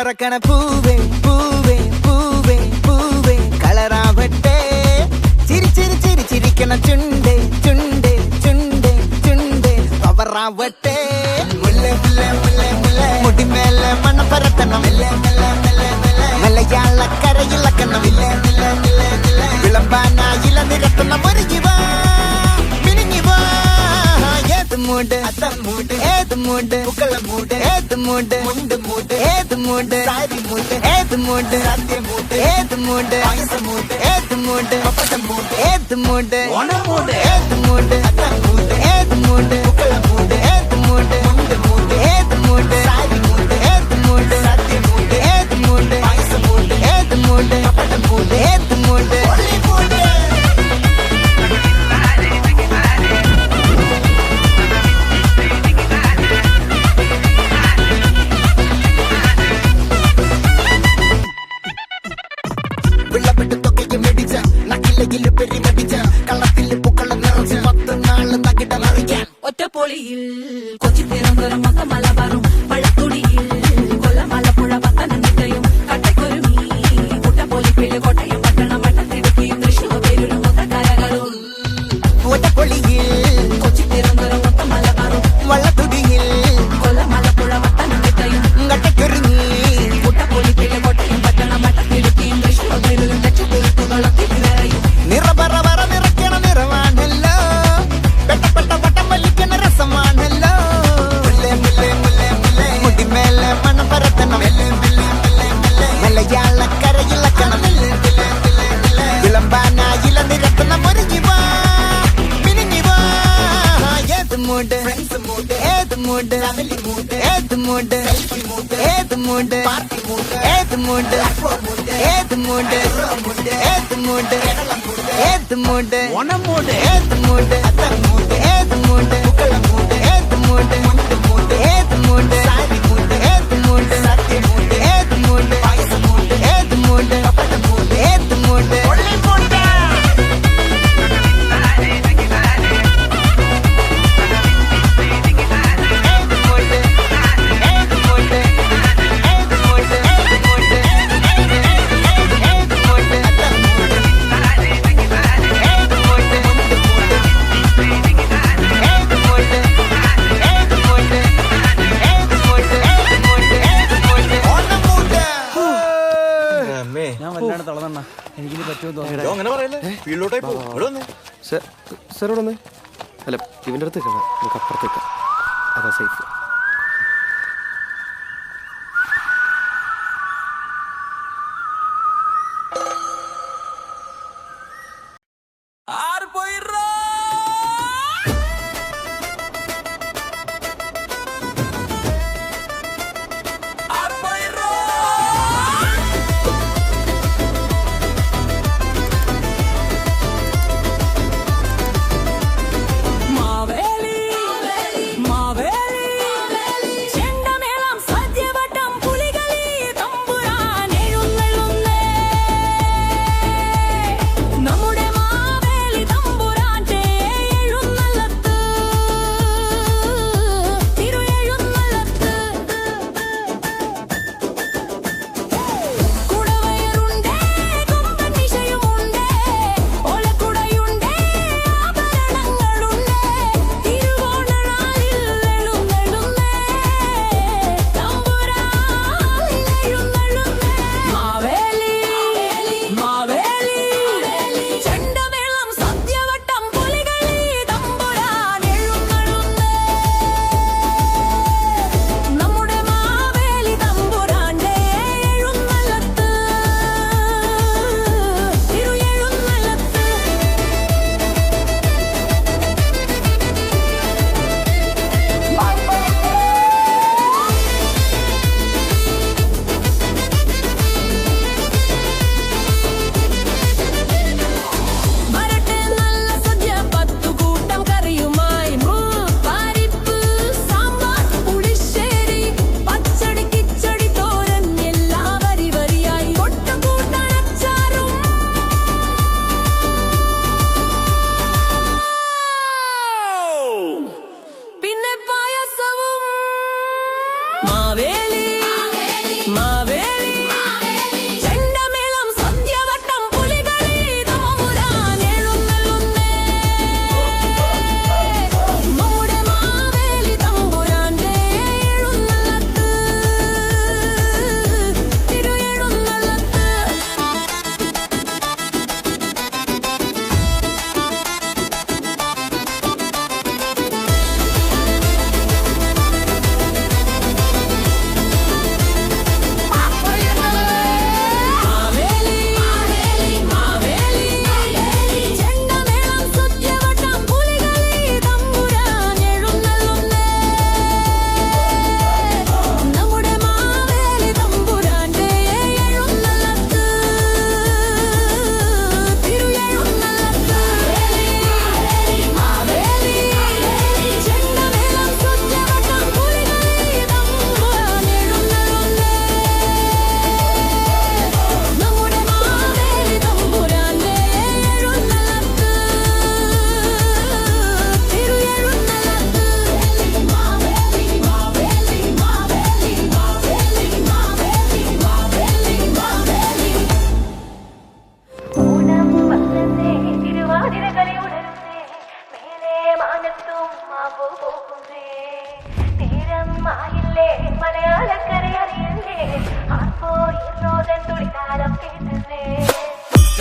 പറക്കണ പൂവേ പൂവേ പൂവേ പൂവേ കളറാവട്ടെ ചിരി ചിരി ചിരി ചിരിക്കണ ചുണ്ടേ ചുണ്ടേ ചുണ്ടേ ചുണ്ടേ പവറാവട്ടെ മുല്ല മുല്ല മുല്ല മുല്ല മുടിമേലെ മണം പരത്തണം മലയാളക്കരയിളക്കണം വിളമ്പാനായില നിരത്തണം ഒരുങ്ങിവാ മിനിങ്ങിവാ ഏത് മൂട് അത്തം മൂട് ഏത് മൂട് മുക്കള മൂട് ഏത് മൂട് മുണ്ട് മൂട് ഏത് മൂട് സാരി മൂട് ഏത് മൂട് സത്യം മൂട് ഏത് മൂട് മൂട് ഏത് മൂട് പപ്പട്ടം മൂട് ഏത് മൂട് ഓണം മൂട് ഏത് മൂട് അത്തം മൂട് ഏത് മൂട് മുക്കള മൂട് ഏത് മൂട് മുണ്ട് മൂട് ഏത് മൂട് സാരി മൂട് ഏത് മൂട് സത്യം മൂട് ഏത് മൂട് മൂട് ഏത് മൂട് പപ്പട്ടം മൂട് ഏത് മൂട് ഒറ്റപ്പൊളിയിൽ കൊച്ചി തിരുവനന്തപുരം മൊത്തം മലബാറും പഴത്തൊടിയിൽ കൊല്ലം ആലപ്പുഴ പത്തനംതിട്ടയും കട്ടക്കൊരുമി കുട്ടപ്പൊലിപ്പിള്ളി കോട്ടയം പട്ടണം വട്ടത്തിടുക്കിയും തൃശ്ശൂർ പേരൂരും മൊത്തക്കാരകളും ഒറ്റപ്പൊളിയിൽ കൊച്ചി തിരുവനന്തപുരം മൊത്തം മലബാറും വള്ളത്തുടിയിൽ കൊല്ലം ആലപ്പുഴ പത്തനംതിട്ടയും കട്ടക്കൊരുങ്ങി കുട്ടപ്പൊലിപ്പിള്ളി കോട്ടയം പട്ടണം വട്ടത്തിടുക്കിയും തൃശ്ശൂർ പേരൂരും ലക്ഷപ്പൊലിപ്പുകളൊത്തിരയും നിറപറ വറ നിറയ്ക്കണ നിറവാണല്ലോ പെട്ടപ്പെട്ട വട്ടം വലിക്കണ രസമാണല്ലോ മുടിമേലെ മണം പരത്തണം മലയാളക്കരയിളക്കണം വിളമ്പാനായില നിരത്തണം ഒരുങ്ങിവാ മിനിങ്ങിവാ ഏത് മൂട് ഏത് മൂട് ഏത് മൂട് ഏത് മൂട് ഏത് മൂട് ഏത് മൂട് ഏത് മൂട് ഏത് മൂട് ഓണം മൂട് ഏത് മൂട് അത്തം മൂട് ഏത് മൂട് മുക്കള മൂട് ഏത് മൂട് മുണ്ട് മൂട് ഏത് മൂട് സാരി മൂട് ഏത് മൂട് സത്യം മൂട് ഏത് മൂട് മൂട് ഏത് മൂട് പപ്പട്ടം മൂട് ഏത് മൂട് ഞാൻ വല്ലാണ്ട് തളർന്ന എനിക്കിനി പറ്റുമെന്ന് തോന്നുന്നു. സാർ ഇവിടെ വന്നേ. അല്ല ഇവൻ്റെ അടുത്ത് നിൽക്കണം, നമുക്ക് അപ്പുറത്തേക്ക് അതാ സേഫ്. മാവേലി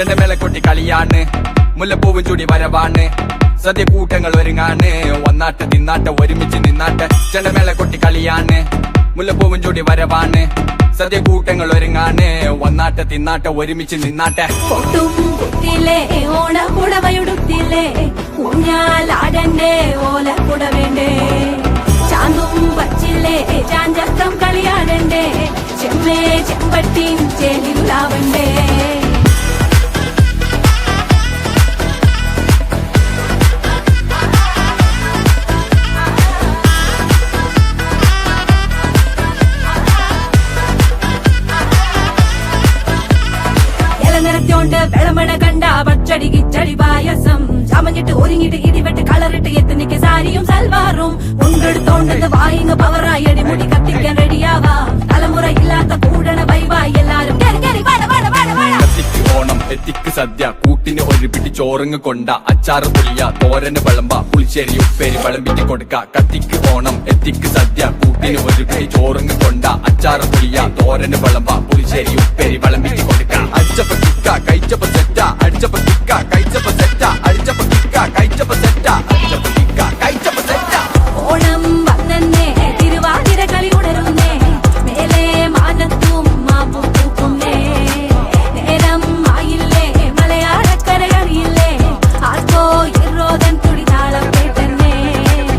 ചെണ്ടമേള കൊട്ടി കളിയാണ് മുല്ലപ്പൂവും ചൂടി വരവാണ് സദ്യ കൂട്ടങ്ങൾ ഒരുങ്ങാണ് വന്നാട്ടെ തിന്നാട്ടെ ഒരുമിച്ച് നിന്നാട്ടെ ചെണ്ടമേള കൊട്ടി കളിയാണ് മുല്ലപ്പൂവും ചൂടി വരവാണ് സദ്യ കൂട്ടങ്ങൾ ഒരുങ്ങാണ് വന്നാട്ടെ തിന്നാട്ടെ ഒരുമിച്ച് നിന്നാട്ടെ കൊട്ടും കുത്തിലെ ഓണ കുടവയുടുത്തില്ലേ ഊഞ്ഞാലാടന്റെ ഓല കുടവേണ്ടേ ചാന്തും വച്ചില്ലേ ചാഞ്ചക്കം കളിയാടണ്ടേ ചെമ്മേ ചെമ്പട്ടിൻ ചേലിലാവണ്ടേ നിറത്തോണ്ട് വെളമണ കണ്ട പച്ചടി കിച്ചടി പായസം ചമഞ്ഞിട്ട് ഒരുങ്ങിട്ട് ഇടിവെട്ട് കളറിട്ട് എത്തനിക്ക് സാരിയും സൽവാറും മുണ്ടെടുത്തോണ്ടത് വായിങ് പവറായി അടിമുടി കത്തിക്കാൻ റെഡിയാവാ തലമുറ ഇല്ലാത്ത കൂടണ വൈവായി എല്ലാരും കത്തിക്ക് ഓണം എത്തിക്ക് സദ്യ കൂട്ടിന് ഒരു പിടി ചോറങ്ങ് കൊണ്ട അച്ചാറ് പുളിയ തോരന് വിളമ്പ പുളിശ്ശേരി ഉപ്പേരി വിളമ്പിട്ട് കൊടുക്ക കത്തിക്ക് ഓണം എത്തിക്ക് സദ്യ കൂട്ടിന് ഒരു പിടി ചോറങ്ങ് കൊണ്ട അച്ചാറ് പുളിയ തോരന് വിളമ്പ പുളിശ്ശേരി ഉപ്പേരി വിളമ്പിട്ട് കൊടുക്ക അടിച്ചപ്പ കിക്ക കഴിച്ചപ്പ സെറ്റ അടിച്ചപ്പ കിക്ക കഴിച്ചപ്പ സെറ്റ അടിച്ചപ്പ കിക്ക കഴിച്ചപ്പ സെറ്റ അടിച്ചപ്പ കിക്ക കഴിച്ചപ്പ സെറ്റ ഓണം വന്നേ തിരുവാതിര കളി ഉണരുന്നേ മേലെ മാനത്തും മാപ്പു പൂക്കുന്നേ നേരം ആയില്ലേ മലയാളക്കരയറിയില്ലേ ആർക്കോ ഇറോദൻ തുടിതാളം കേട്ടന്നെ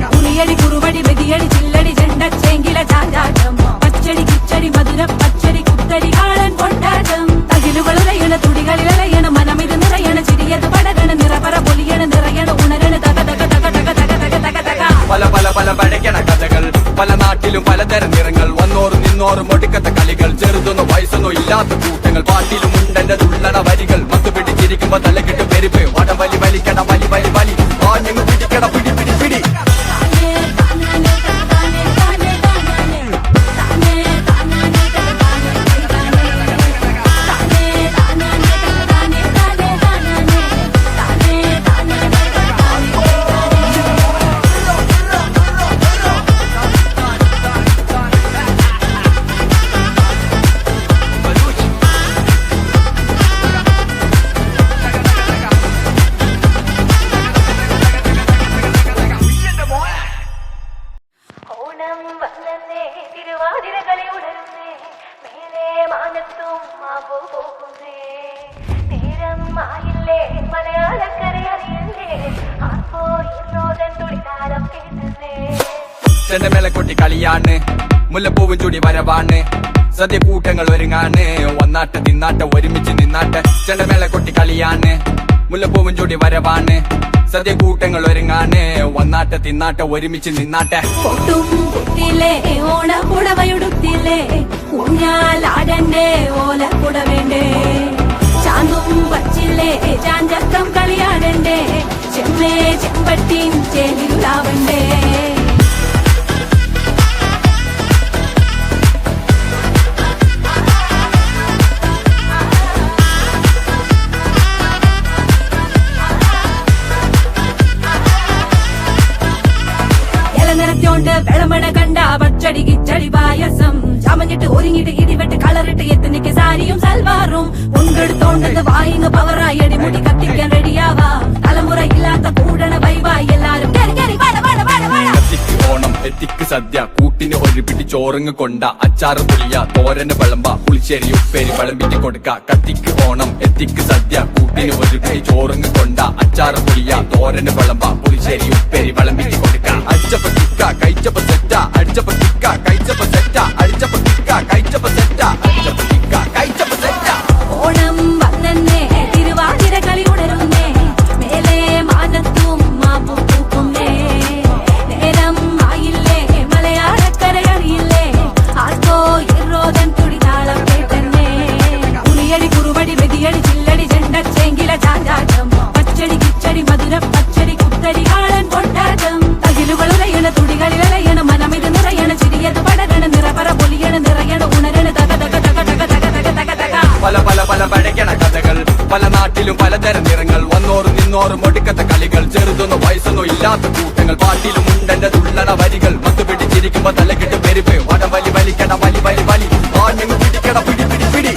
ഉളിയടി കുറുവടി വെതിയടി ചില്ലടി ചെണ്ട ചേങ്കില ചാഞ്ചാട്ടം പച്ചടി കിച്ചടി മധുര പച്ചടി കുത്തടി കാളൻ കൊണ്ടാട്ടം തകിലുകളുലയണ തുടികളിലയണ മനമിത് നിറയണ ചിരിയത് പടകണ നിറപറ പൊലിയണ നിറയണ ഉണരണ തക തക തക തക തക തക തക തക പല പല പല പഴയ്ക്കണ കഥകൾ പല നാട്ടിലും പലതരം നിറങ്ങൾ വന്നോറും നിന്നോറും ഒടുക്കത്ത കളികൾ ചെറുതൊന്നും വയസ്സൊന്നും ഇല്ലാത്ത കൂട്ടങ്ങൾ പാട്ടിലും ഉണ്ടെന്റെ തുള്ളണ വരികൾ മത്ത് പിടിച്ചിരിക്കുമ്പോ തലക്കിട്ട് പെരുപ്പ് വടം വലി വലിക്കണ വലി വലി വലി ആഞ്ഞങ്ങ് പിടിക്കണ പിടി പിടി പിടി ഓണം വന്നേ തിരുവാതിര കളി ഉണരുന്നേ മേലെ മാനത്തും മാവു പോകുന്നേ നേരം ആയില്ലേ മലയാളക്കരയറിയില്ലേ ആർക്കോ ഇറോദൻ തുടിതാളം കേട്ടന്നേ ചെണ്ടമേള കൊട്ടി കളിയാണ് മുല്ലപ്പൂവും ചൂടി വരവാണ് സദ്യ കൂട്ടങ്ങൾ ഒരുങ്ങാണ് വന്നാട്ടെ തിന്നാട്ടെ ഒരുമിച്ച് നിന്നാട്ടെ ചെണ്ടമേള കൊട്ടി കളിയാണ് മുല്ലപ്പൂവും ചൂടി വരവാണ് സദ്യ കൂട്ടങ്ങൾ ഒരുങ്ങാണ് വന്നാട്ടെ തിന്നാട്ടെ ഒരുമിച്ച് നിന്നാട്ടെ കൊട്ടും കുത്തില്ലേ ഓണ കുടവയുടുത്തില്ലേ ഊഞ്ഞാലാടന്റെ ഓല കുടവേണ്ടേ ചാന്തും വച്ചില്ലേ ചാഞ്ചക്കം കളിയാടണ്ടേ ചെമ്മേ ചെമ്പട്ടിൻ ചേലിലാവണ്ടേ നിറത്തോണ്ട് വെളമണ കണ്ട പച്ചടി കിച്ചടി പായസം ചമഞ്ഞിട്ട് ഒരുങ്ങിട്ട് ഇടിവെട്ട് കളറിട്ട് എത്തനിക്ക് സാരിയും സൽവാറും മുണ്ടെടുത്തോണ്ടത് വായിങ് പവറായി അടിമുടി കത്തിക്കാൻ റെഡിയാവാ തലമുറ ഇല്ലാത്ത കൂടണ വൈവായി എല്ലാരും കത്തിക്ക് ഓണം എത്തിക്ക് സദ്യ കൂട്ടിന് ഒരു പിടി ചോറങ്ങ് കൊണ്ട അച്ചാറ് പുളിയ തോരന് വിളമ്പ പുളിശ്ശേരി ഉപ്പേരി വിളമ്പിട്ട് കൊടുക്ക കത്തിക്ക് ഓണം എത്തിക്ക് സദ്യ കൂട്ടിന് ഒരു പിടി ചോറങ്ങ് കൊണ്ട അച്ചാറ് പുളിയ തോരന് വിളമ്പ പുളിശ്ശേരി ഉപ്പേരി വിളമ്പിട്ട് കൊടുക്ക അടിച്ചപ്പ കിക്ക കഴിച്ചപ്പ സെറ്റ അടിച്ചപ്പ കിക്ക കഴിച്ചപ്പ സെറ്റ അടിച്ചപ്പ കിക്ക കഴിച്ചപ്പ സെറ്റ അടിച്ചപ്പ കിക്ക കഴിച്ചപ്പ സെറ്റ ഓണം വന്നേ തിരുവാതിര കളി ഉണരുന്നേ മേലെ മാനത്തും മാപ്പു പൂക്കുന്നേ നേരം ആയില്ലേ മലയാളക്കരയറിയില്ലേ ആർക്കോ ഇറോദൻ തുടിതാളം കേട്ടന്നേ ഉളിയടി കുറുവടി വെതിയടി ചില്ലടി ചെണ്ട ചേങ്കില ചാഞ്ചാട്ടം പച്ചടി കിച്ചടി മധുര പച്ചടി കുത്തടി കാളൻ കൊണ്ടാട്ടം തകിലുകളുലയണ തുടികളിലയണ മനമിത് നിറയണ ചിരിയത് പടകണ നിറപറ പൊലിയണ നിറയണ ഉണരണ തക തക തക തക തക തക തക തക പല പല പല പഴയ്ക്കണ കഥകൾ പല നാട്ടിലും പലതരം നിറങ്ങൾ വന്നോറും നിന്നോറും ഒടുക്കത്ത കളികൾ ചെറുതൊന്നും വയസ്സൊന്നും ഇല്ലാത്ത കൂട്ടങ്ങൾ പാട്ടിലും ഉണ്ടെന്റെ തുള്ളണ വരികൾ മത്ത് പിടിച്ചിരിക്കുമ്പോ തലക്കിട്ട് പെരുപ്പ് വടം വലി വലിക്കണ വലി വലി വലി ആഞ്ഞങ്ങ് പിടിക്കണ പിടി പിടി പിടി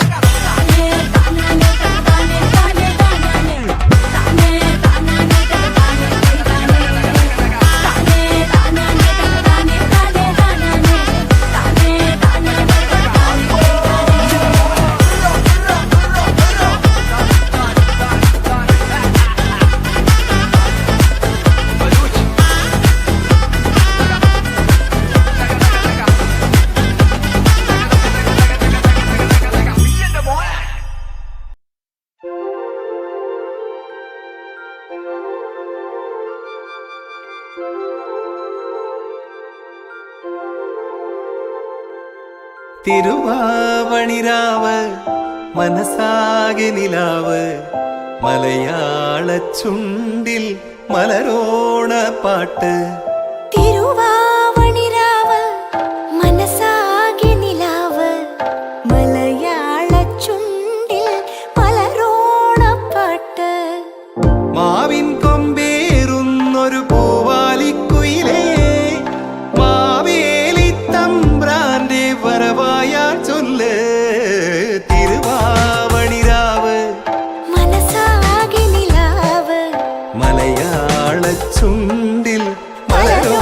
തിരുവാവണിരാവ് മനസാകെ നിലാവ് മലയാള ചുണ്ടിൽ മലരോണ പാട്ട് തിരുവാവണിരാവ് മനസാകെ നിലാവ് മലയാള ചുണ്ടിൽ മലരോണപ്പാട്ട് മാവിൻ കൊമ്പേറുന്നൊരു പൂവാലിക്കുയിലേ മാവേലി തമ്പ്രാന്റെ വരവായാ ചൊല്ല് തിരുവാവണിരാവ് മനസാകെ നിലാവ് മലയാള ചുണ്ടിൽ മലരോ